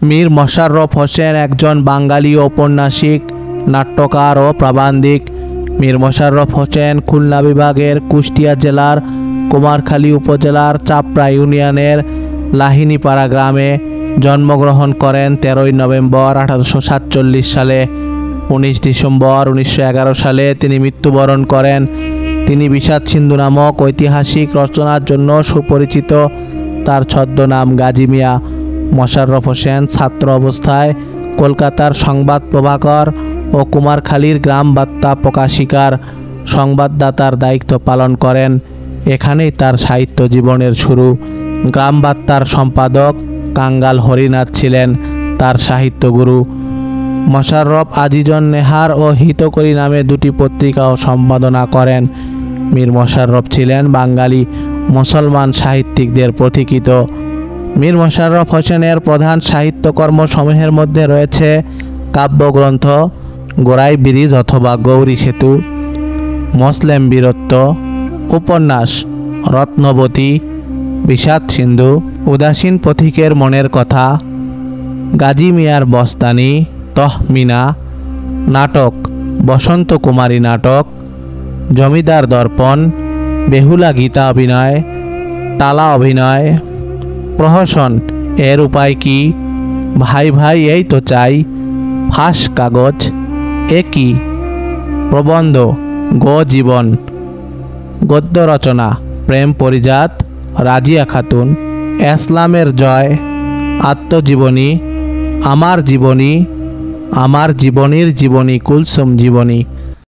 মীর মশাররফ হোসেন একজন বাঙালি ঔপন্যাসিক, নাট্যকার ও প্রাবন্ধিক। মীর মশাররফ হোসেন খুলনা বিভাগের কুষ্টিয়া জেলার কুমারখালী উপজেলার চাপড়া ইউনিয়নের লাহিনীপাড়া গ্রামে জন্মগ্রহণ করেন 13 নভেম্বর 1847 সালে। 19 ডিসেম্বর 1911 সালে তিনি মৃত্যুবরণ করেন। তিনি বিষাদ সিন্ধু নামক ঐতিহাসিক রচনার জন্য সুপরিচিত। তার ছদ্মনাম গাজী মিয়া। মশাররফ হোসেন ছাত্র অবস্থায় কলকাতার সংবাদ প্রভাকর ও কুমারখালীর গ্রাম বার্তা প্রকাশিকার সংবাদদাতার দায়িত্ব পালন করেন। এখানেই তার সাহিত্য জীবনের শুরু। গ্রাম বার্তার সম্পাদক কাঙ্গাল হরিনাথ ছিলেন তার সাহিত্যগুরু। মশাররফ আজিজন নেহার ও হিতকরী নামে দুটি পত্রিকাও সম্পাদনা করেন। মীর মশাররফ ছিলেন বাঙালি মুসলমান সাহিত্যিকদের পথিকৃৎ। মীর মশাররফ হোসেনের প্রধান সাহিত্যকর্মসমূহের মধ্যে রয়েছে কাব্যগ্রন্থ গোড়াই ব্রিজ অথবা গৌরী সেতু, মসলেম বীরত্ব, উপন্যাস রত্নবতী, বিষাদ সিন্ধু, উদাসীন পথিকের মনের কথা, গাজী মিয়ার বস্তানি, তহমিনা, নাটক বসন্ত কুমারী নাটক, জমিদার দর্পণ, বেহুলা গীতা অভিনয়, টালা অভিনয়, প্রহসন এর উপায় কি, ভাই ভাই এই তো চাই, ফাঁস কাগজ, একই, প্রবন্ধ গো জীবন, গদ্য রচনা প্রেম পরিজাত, রাজিয়া খাতুন, ইসলামের জয়, আত্মজীবনী, আমার জীবনী, আমার জীবনীর জীবনী কুলসুম জীবনী।